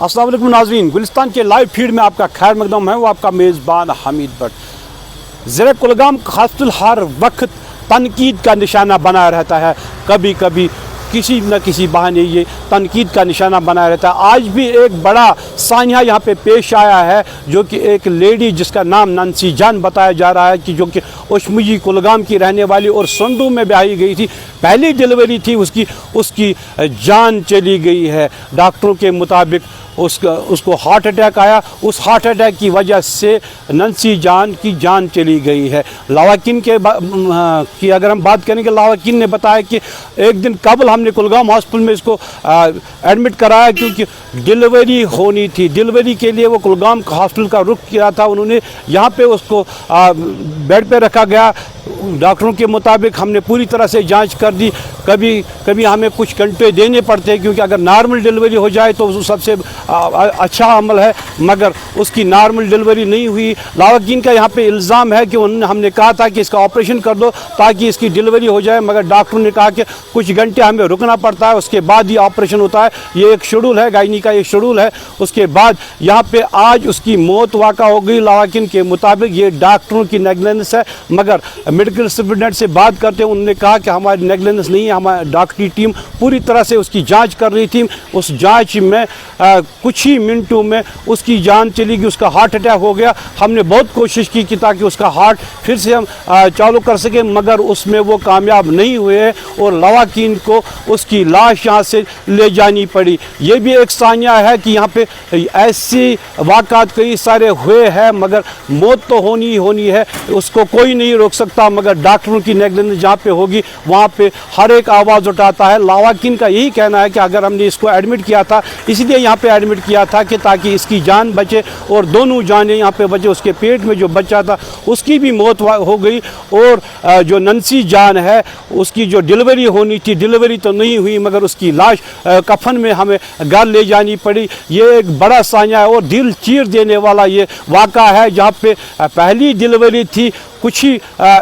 अस्सलाम वालेकुम नाज़रीन, गुलिस्तान के लाइव फीड में आपका खैर मकदम है। वो आपका मेज़बान हामिद भट्ट। ज़िला कुलगाम हॉस्पिटल हर वक्त तनकीद का निशाना बना रहता है। कभी कभी किसी न किसी बहाने ये तनकीद का निशाना बना रहता है। आज भी एक बड़ा सानिया यहाँ पे पेश आया है, जो कि एक लेडी जिसका नाम नंसी जान बताया जा रहा है, कि जो कि उशमुजी कुलगाम की रहने वाली और संडू में ब्याही गई थी। पहली डिलीवरी थी उसकी जान चली गई है। डॉक्टरों के मुताबिक उसको हार्ट अटैक आया। उस हार्ट अटैक की वजह से नंसी जान की जान चली गई है। लावाकिन की अगर हम बात करेंगे, लावाकिन ने बताया कि एक दिन कबल हमने कुलगाम हॉस्पिटल में इसको एडमिट कराया, क्योंकि डिलीवरी होनी थी। डिलीवरी के लिए वो कुलगाम हॉस्पिटल का रुख किया था। उन्होंने यहाँ पे उसको बेड पे रखा गया। डॉक्टरों के मुताबिक हमने पूरी तरह से जांच कर दी। कभी हमें कुछ घंटे देने पड़ते हैं, क्योंकि अगर नॉर्मल डिलीवरी हो जाए तो सबसे अच्छा अमल है, मगर उसकी नॉर्मल डिलीवरी नहीं हुई। लावाकिन का यहाँ पे इल्ज़ाम है कि हमने कहा था कि इसका ऑपरेशन कर दो ताकि इसकी डिलीवरी हो जाए, मगर डॉक्टरों ने कहा कि कुछ घंटे हमें रुकना पड़ता है, उसके बाद ही ऑपरेशन होता है। ये एक शेड्यूल है, गायनी का एक शेड्यूल है। उसके बाद यहाँ पे आज उसकी मौत वाक़ा हो गई। लावाकिन के मुताबिक ये डॉक्टरों की नेगलेंस है, मगर मेडिकल सुपरिटेंडेंट से बात करते हैं, उन्होंने कहा कि हमारी नेगलेंस नहीं है, हमारी डॉक्टरी टीम पूरी तरह से उसकी जांच कर रही थी। उस जांच में कुछ ही मिनटों में उसकी जान चली गई। उसका हार्ट अटैक हो गया। हमने बहुत कोशिश की कि ताकि उसका हार्ट फिर से हम चालू कर सकें, मगर उसमें वो कामयाब नहीं हुए और लावाकिन को उसकी लाश यहाँ से ले जानी पड़ी। ये भी एक सानिया है कि यहाँ पे ऐसी वाक़ात कई सारे हुए हैं, मगर मौत तो होनी है, उसको कोई नहीं रोक सकता। मगर डॉक्टरों की नेगलेंस जहाँ पे होगी वहाँ पे हर एक आवाज़ उठाता है। लावाकिन का यही कहना है कि अगर हमने इसको एडमिट किया था, इसलिए यहाँ पे एडमिट किया था कि ताकि इसकी जान बचे और दोनों जानें यहाँ पे बचे। उसके पेट में जो बच्चा था उसकी भी मौत हो गई, और जो नंसी जान है उसकी जो डिलीवरी होनी थी, डिलीवरी तो नहीं हुई, मगर उसकी लाश कफन में हमें घर ले जानी पड़ी। ये एक बड़ा सानिया है और दिल चीर देने वाला ये वाक़ा है, जहाँ पे पहली डिलीवरी थी। कुछ ही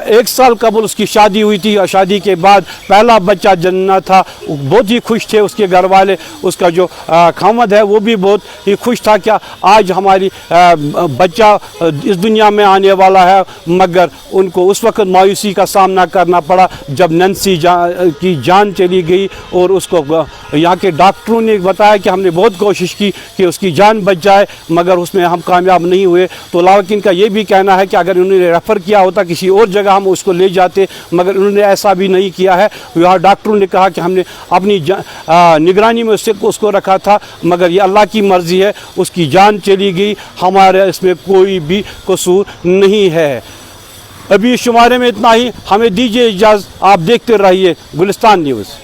एक साल कबल उसकी शादी हुई थी, और शादी के बाद पहला बच्चा जन्ना था। बहुत ही खुश थे उसके घर वाले। उसका जो खामद है वो भी बहुत ही खुश था कि आज हमारी बच्चा इस दुनिया में आने वाला है, मगर उनको उस वक्त मायूसी का सामना करना पड़ा जब नंसी की जान चली गई। और उसको यहाँ के डॉक्टरों ने बताया कि हमने बहुत कोशिश की कि उसकी जान बच जाए, मगर उसमें हम कामयाब नहीं हुए। तो लावाकिन का ये भी कहना है कि अगर उन्होंने रेफ़र किया होता किसी और जगह हम उसको ले जाते, मगर उन्होंने ऐसा भी नहीं किया है। यहाँ डॉक्टरों ने कहा कि हमने अपनी निगरानी में उसको रखा था, मगर ये अल्लाह की मर्ज़ी है, उसकी जान चली गई। हमारे इसमें कोई भी कसूर नहीं है। अभी शुमारे में इतना ही, हमें दीजिए इजाज़त। आप देखते रहिए गुलिस्तान न्यूज़।